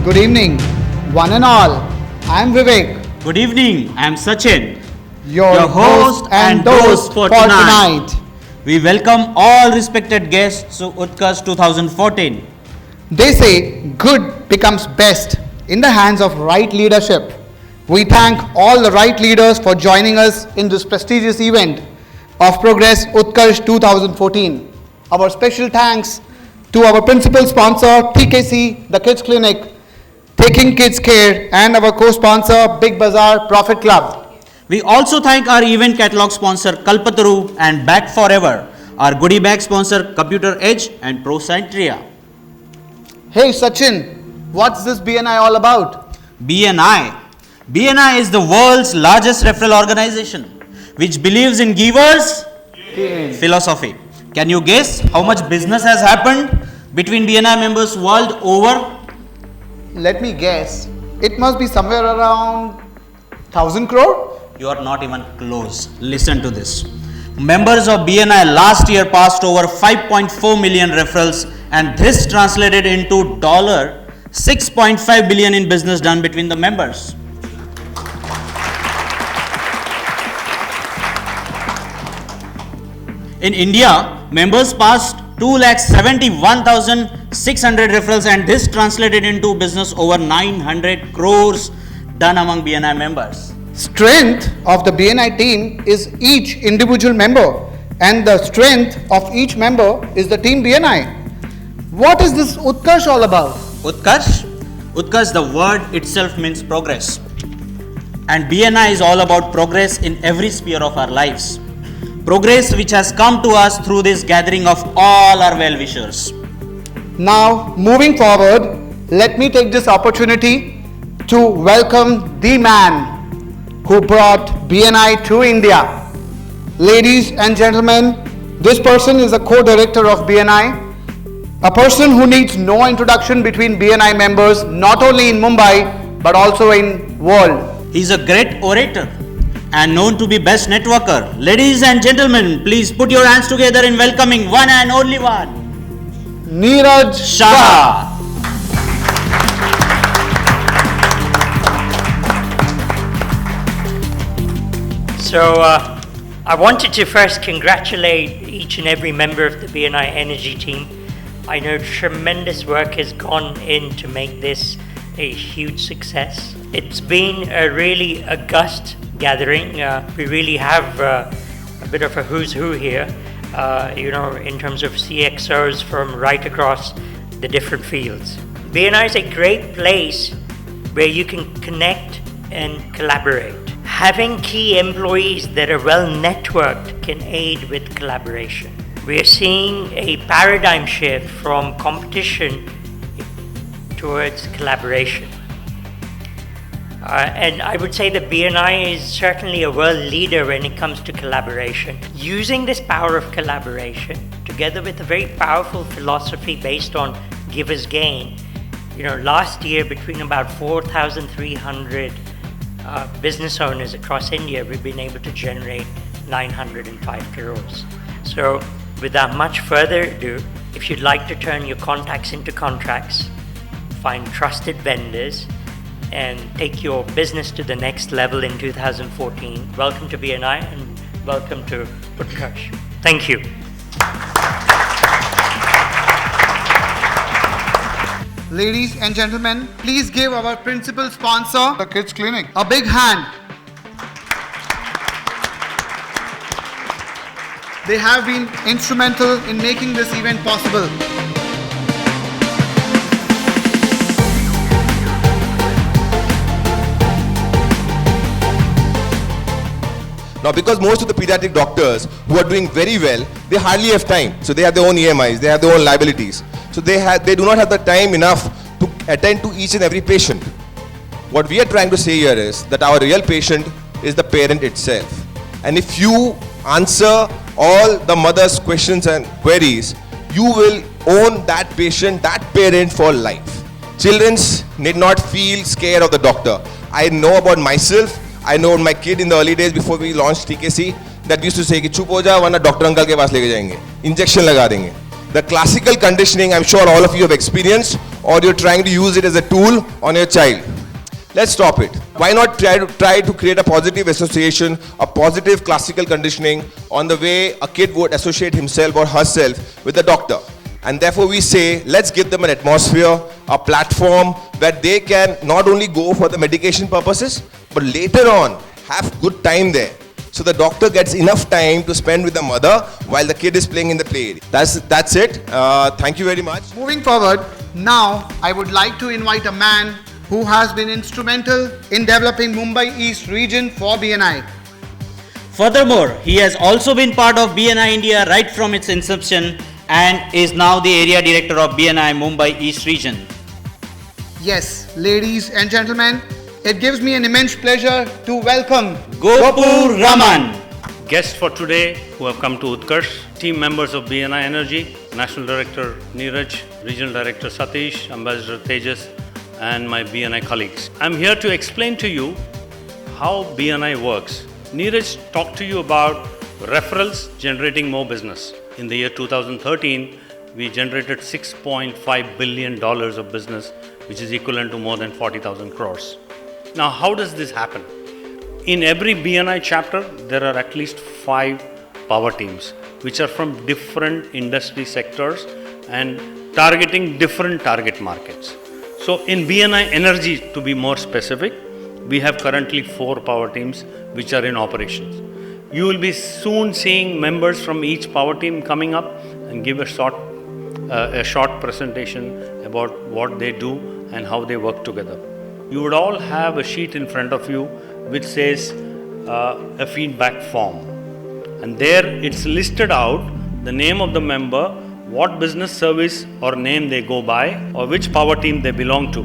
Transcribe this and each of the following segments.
Good evening, one and all. I am Vivek, Good evening, I am Sachin, your host and host for tonight. We welcome all respected guests to Utkarsh 2014. They say good becomes best in the hands of right leadership. We thank all the right leaders for joining us in this prestigious event of Progress Utkarsh 2014. Our special thanks to our principal sponsor TKC, the Kids Clinic, Taking Kids Care, and our co-sponsor Big Bazaar Profit Club. We also thank our event catalog sponsor Kalpataru and Back Forever, our goodie bag sponsor Computer Edge and ProScientria. Hey Sachin, what's this BNI all about? BNI. BNI is the world's largest referral organization which believes in givers philosophy. Can you guess how much business has happened between BNI members world over? Let me guess. It must be somewhere around 1,000 crore? You are not even close. Listen to this. Members of BNI last year passed over 5.4 million referrals, and this translated into $6.5 billion in business done between the members. In India, members passed 2,71,600 referrals, and this translated into business over 900 crores done among BNI members. Strength of the BNI team is each individual member, and the strength of each member is the team BNI. What is this Utkarsh all about? Utkarsh? Utkarsh, the word itself means progress. And BNI is all about progress in every sphere of our lives. Progress which has come to us through this gathering of all our well-wishers. Now, moving forward, let me take this opportunity to welcome the man who brought BNI to India. Ladies and gentlemen, this person is a co-director of BNI, a person who needs no introduction between BNI members, not only in Mumbai, but also in world. He is a great orator and known to be best networker. Ladies and gentlemen, please put your hands together in welcoming one and only one, Neeraj Shah. So I wanted to first congratulate each and every member of the BNI Energy team. I know tremendous work has gone in to make this a huge success. It's been a really august gathering. We really have a bit of a who's who here, in terms of CXOs from right across the different fields. BNI is a great place where you can connect and collaborate. Having key employees that are well networked can aid with collaboration. We are seeing a paradigm shift from competition towards collaboration. And I would say that BNI is certainly a world leader when it comes to collaboration. Using this power of collaboration, together with a very powerful philosophy based on givers gain, last year between about 4,300 business owners across India, we've been able to generate 905 crores. So without much further ado, if you'd like to turn your contacts into contracts, find trusted vendors, and take your business to the next level in 2014, welcome to BNI and welcome to Utkarsh. Thank you. Ladies and gentlemen, please give our principal sponsor, the Kids Clinic, a big hand. They have been instrumental in making this event possible. Now, because most of the pediatric doctors who are doing very well, they hardly have time. So they have their own EMIs, they have their own liabilities. So they do not have the time enough to attend to each and every patient. What we are trying to say here is that our real patient is the parent itself. And if you answer all the mother's questions and queries, you will own that patient, that parent for life. Children need not feel scared of the doctor. I know about myself. I know my kid in the early days before we launched TKC that used to say कि चुप हो जा वरना doctor uncle के पास लेके जाएंगे, injection लगा देंगे. The classical conditioning, I'm sure all of you have experienced, or you're trying to use it as a tool on your child. Let's stop it. Why not try to create a positive association, a positive classical conditioning on the way a kid would associate himself or herself with the doctor. And therefore we say, let's give them an atmosphere, a platform where they can not only go for the medication purposes, but later on have good time there. So the doctor gets enough time to spend with the mother while the kid is playing in the play area. That's it. Thank you very much. Moving forward, now I would like to invite a man who has been instrumental in developing Mumbai East region for BNI. Furthermore, he has also been part of BNI India right from its inception and is now the area director of BNI Mumbai East region. Yes, ladies and gentlemen, it gives me an immense pleasure to welcome Gopur Raman. Guests for today who have come to Utkarsh, team members of BNI Energy, National Director Neeraj, Regional Director Satish, Ambassador Tejas, and my BNI colleagues. I'm here to explain to you how BNI works. Neeraj talked to you about referrals generating more business. In the year 2013, we generated $6.5 billion of business, which is equivalent to more than 40,000 crores. Now, how does this happen? In every BNI chapter, there are at least 5 power teams, which are from different industry sectors and targeting different target markets. So in BNI Energy, to be more specific, we have currently 4 power teams which are in operations. You will be soon seeing members from each power team coming up and give a short presentation about what they do and how they work together. You would all have a sheet in front of you which says a feedback form. And there it's listed out the name of the member, what business service or name they go by, or which power team they belong to.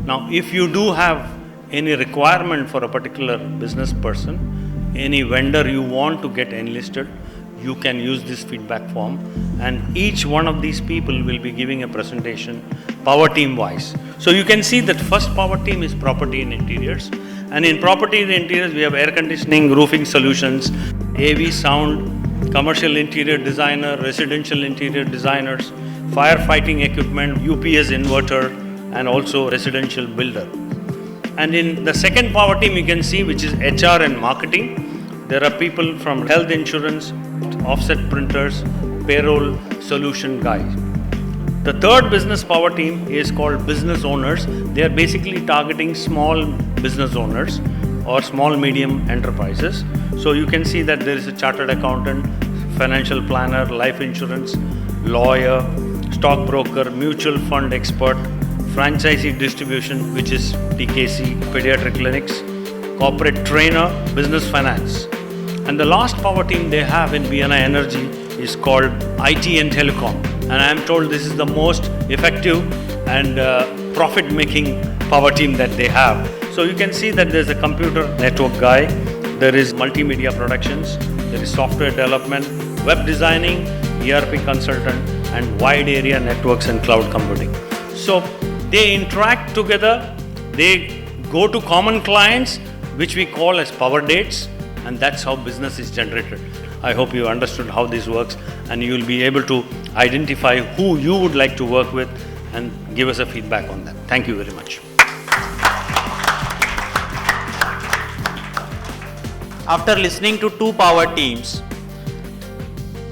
Now, if you do have any requirement for a particular business person, any vendor you want to get enlisted, you can use this feedback form, and each one of these people will be giving a presentation power team wise. So you can see that first power team is property and interiors, and in property and interiors we have air conditioning, roofing solutions, AV sound, commercial interior designer, residential interior designers, firefighting equipment, UPS inverter, and also residential builder. And in the second power team you can see, which is HR and marketing, there are people from health insurance, offset printers, payroll solution guys. The third business power team is called business owners. They are basically targeting small business owners or small medium enterprises. So you can see that there is a chartered accountant, financial planner, life insurance, lawyer, stockbroker, mutual fund expert, franchisee distribution, which is TKC, pediatric clinics, corporate trainer, business finance. And the last power team they have in BNI Energy is called IT and Telecom. And I am told this is the most effective and profit-making power team that they have. So you can see that there's a computer network guy, there is multimedia productions, there is software development, web designing, ERP consultant, and wide area networks and cloud computing. So they interact together, they go to common clients, which we call as power dates, and that's how business is generated. I hope you understood how this works, and you will be able to identify who you would like to work with and give us a feedback on that. Thank you very much. After listening to 2 power teams,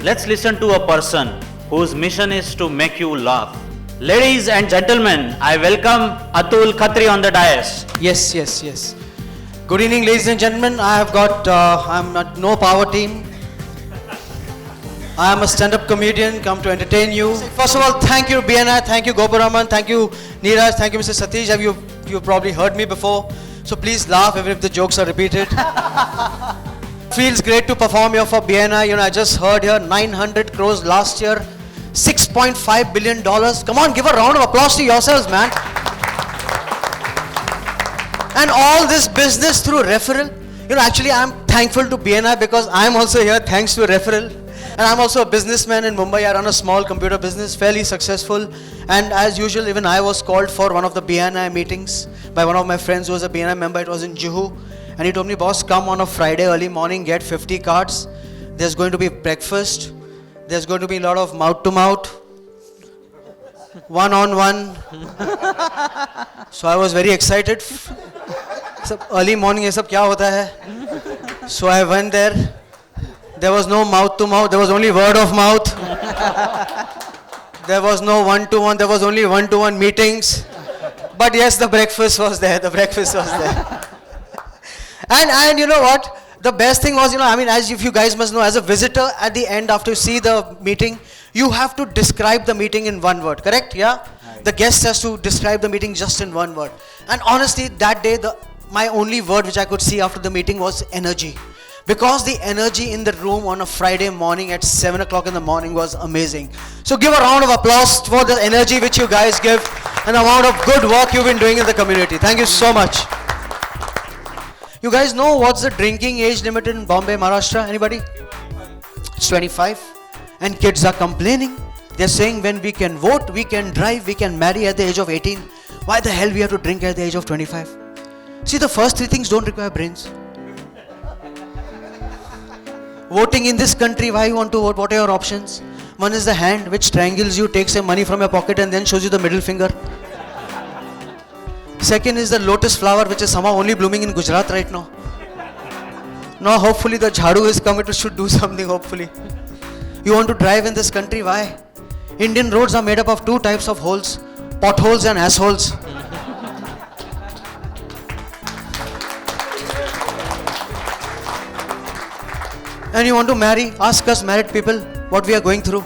let's listen to a person whose mission is to make you laugh. Ladies and gentlemen, I welcome Atul Khatri on the dais. Yes. Good evening, ladies and gentlemen. I have got, I'm not no power team. I am a stand-up comedian, come to entertain you. First of all, thank you BNI, thank you Gopur Raman, thank you Neeraj, thank you Mr. Satish. You've probably heard me before, so please laugh even if the jokes are repeated. Feels great to perform here for BNI. You know, I just heard here 900 crores last year, $6.5 billion. Come on, give a round of applause to yourselves, man. And all this business through referral. You know, actually I'm thankful to BNI because I'm also here thanks to a referral. And I'm also a businessman in Mumbai. I run a small computer business, fairly successful. And as usual, even I was called for one of the BNI meetings by one of my friends who was a BNI member. It was in Juhu. And he told me, boss, come on a Friday early morning, get 50 cards. There's going to be breakfast. There's going to be a lot of mouth to mouth. one-on-one. So I was very excited. सब early morning ये सब क्या होता है? So I went there. There was no mouth to mouth. There was only word of mouth. There was no one-to-one. There was only one-to-one meetings. But yes, the breakfast was there. The breakfast was there. And you know what? The best thing was, I mean, as if you guys must know, as a visitor at the end after you see the meeting, you have to describe the meeting in one word, correct? Yeah? Right. The guest has to describe the meeting just in one word. And honestly, that day, my only word which I could see after the meeting was energy. Because the energy in the room on a Friday morning at 7 o'clock in the morning was amazing. So give a round of applause for the energy which you guys give and the amount of good work you've been doing in the community. Thank you so much. You guys know what's the drinking age limit in Bombay, Maharashtra? Anybody? It's 25. And kids are complaining. They're saying when we can vote, we can drive, we can marry at the age of 18. Why the hell we have to drink at the age of 25? See, the first three things don't require brains. Voting in this country, why you want to vote? What are your options? One is the hand which strangles you, takes some money from your pocket and then shows you the middle finger. Second is the lotus flower which is somehow only blooming in Gujarat right now. Now hopefully the Jhadu is coming to should do something hopefully. You want to drive in this country, why? Indian roads are made up of two types of holes, potholes and assholes. And you want to marry, ask us married people what we are going through.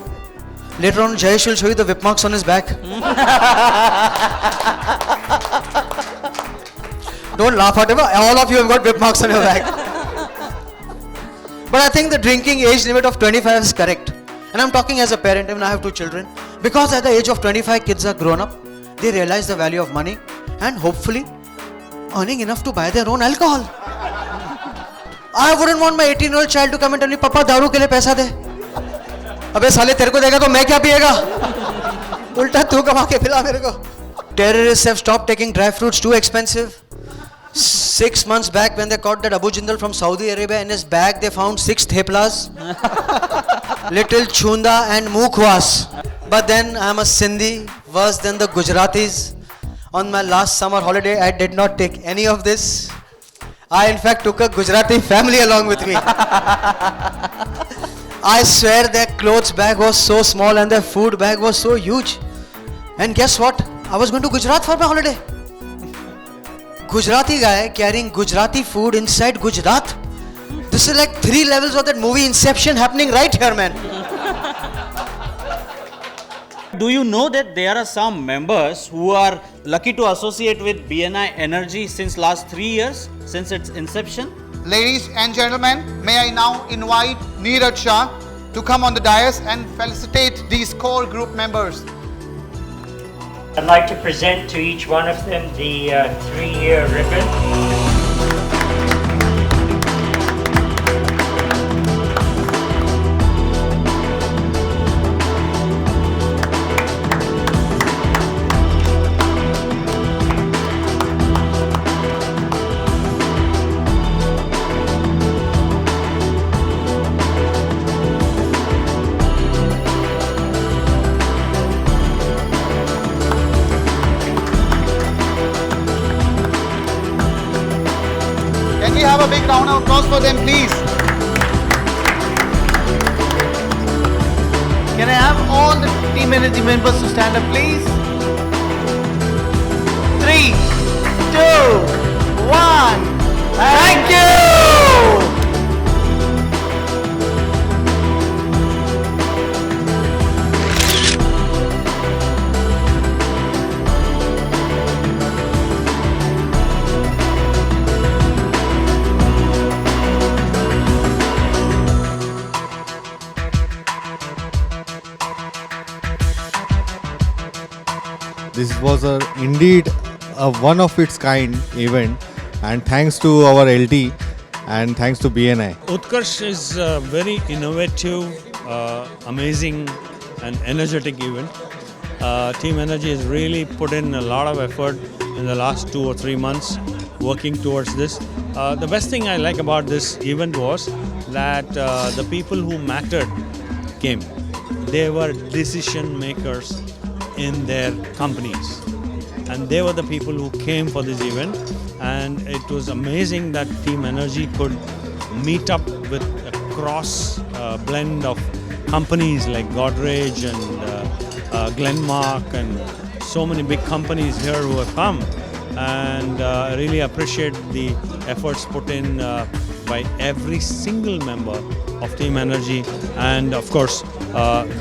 Later on, Jayesh will show you the whip marks on his back. Don't laugh at him, all of you have got whip marks on your back. But I think the drinking age limit of 25 is correct. And I'm talking as a parent, I mean I have two children. Because at the age of 25, kids are grown up, they realize the value of money and hopefully earning enough to buy their own alcohol. I wouldn't want my 18-year-old child to come and tell me, Papa, दारू के लिए पैसा दे. अबे साले तेरे को देगा तो मैं क्या पिएगा? उल्टा तू कमा के पिला मेरे को. Terrorists have stopped taking dry fruits, too expensive. 6 months back when they caught that Abu Jindal from Saudi Arabia, in his bag they found 6 theplas, little chunda and mukhwas. But then I am a Sindhi, worse than the Gujaratis. On my last summer holiday, I did not take any of this. I in fact took a Gujarati family along with me. I swear their clothes bag was so small and their food bag was so huge. And guess what? I was going to Gujarat for my holiday. Gujarati guy carrying Gujarati food inside Gujarat. This is like 3 levels of that movie Inception happening right here, man. Do you know that there are some members who are lucky to associate with BNI Energy since last 3 years, since its inception? Ladies and gentlemen, may I now invite Neeraj Shah to come on the dais and felicitate these core group members. I'd like to present to each one of them the 3-year ribbon. Can we have a big round of applause for them, please? Can I have all the Team Energy members to stand up, please? 3, 2, 1. Thank you! This was indeed a one of its kind event, and thanks to our LT and thanks to BNI. Utkarsh is a very innovative, amazing and energetic event. Team Energy has really put in a lot of effort in the last 2 or 3 months working towards this. The best thing I like about this event was that the people who mattered came. They were decision makers in their companies. And they were the people who came for this event, and it was amazing that Team Energy could meet up with a cross blend of companies like Godrej and Glenmark and so many big companies here who have come, and I really appreciate the efforts put in by every single member of Team Energy, and of course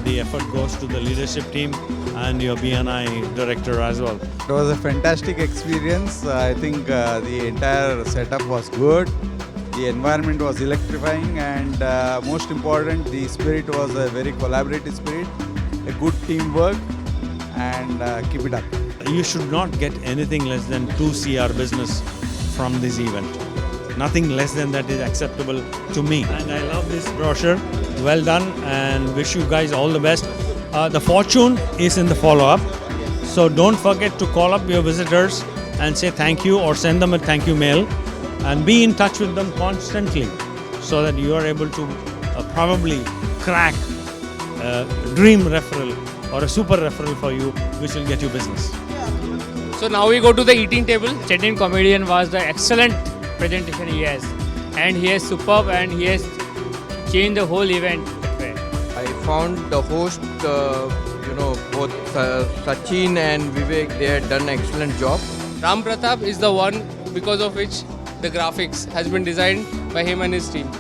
the effort goes to the leadership team and your BNI director as well. It was a fantastic experience. I think the entire setup was good. The environment was electrifying, and most important, the spirit was a very collaborative spirit, a good teamwork, and keep it up. You should not get anything less than 2 CR business from this event. Nothing less than that is acceptable to me. And I love this brochure. Well done, and wish you guys all the best. The fortune is in the follow-up. So don't forget to call up your visitors and say thank you, or send them a thank you mail, and be in touch with them constantly so that you are able to probably crack a dream referral or a super referral for you, which will get you business. So now we go to the eating table. Chetan comedian was the excellent presentation he has, and he is superb, and he has changed the whole event. I found the host, both Sachin and Vivek, they had done an excellent job. Ram Pratap is the one because of which the graphics has been designed by him and his team.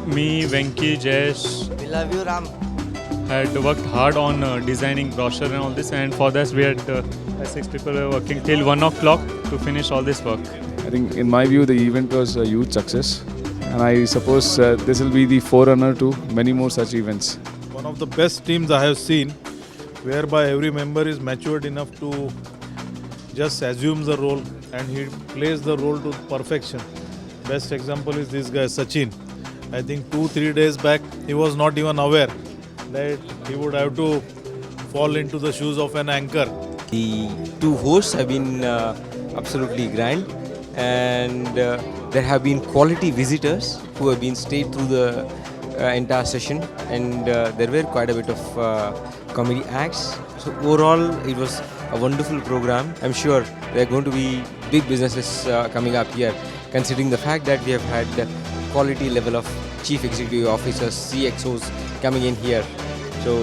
Me, Venki, Jayesh We love you, Ram. had worked hard on designing brochure and all this, and for this we had 6 people were working till 1 o'clock to finish all this work. I think in my view the event was a huge success, and I suppose this will be the forerunner to many more such events. One of the best teams I have seen, whereby every member is matured enough to just assume the role, and he plays the role to perfection. Best example is this guy Sachin. I think 2-3 days back he was not even aware that he would have to fall into the shoes of an anchor. The two hosts have been absolutely grand, and there have been quality visitors who have been stayed through the entire session, and there were quite a bit of comedy acts. So overall, it was a wonderful program. I'm sure there are going to be big businesses coming up here, considering the fact that we have had quality level of chief executive officers, CXOs coming in here. So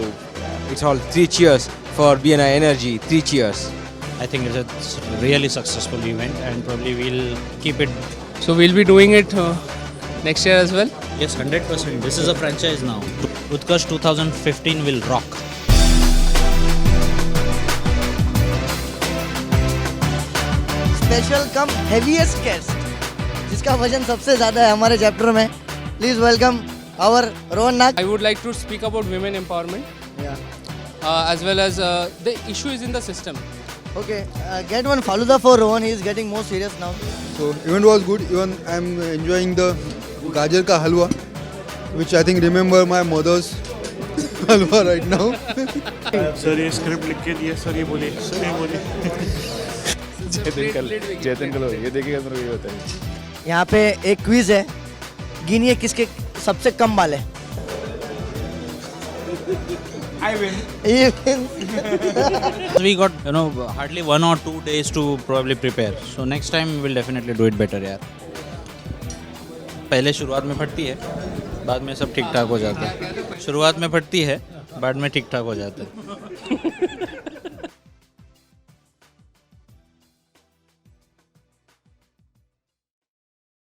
it's all 3 cheers for BNI Energy. 3 cheers. I think it's a really successful event, and probably we'll keep it. So we'll be doing it next year as well. Yes, 100%. This is a franchise now. Utkarsh 2015 will rock. Special cum heaviest guest जिसका वजन सबसे ज्यादा है हमारे chapter में. Please welcome our Rohan Nag. I would like to speak about women empowerment. As well as the issue is in the system. Okay, get one Faluda for Rohan. He is getting more serious now. So event was good. Even I'm enjoying the gajar ka halwa, which I think remember my mother's halwa right now. Sir ये script लिख के दिया, sir ये बोले, sir ये बोले. चेतन कलो ये देखिएगा मेरे को ये होता है. यहाँ पे एक क्विज है. गिनिए किसके सबसे कम बाल है. I win. He wins. We got hardly 1 or 2 days to probably prepare. So next time we will definitely do it better, यार. पहले शुरुआत में फटती है, बाद में सब ठीक ठाक हो जाता है. शुरुआत में फटती है, बाद में ठीक ठाक हो जाता है.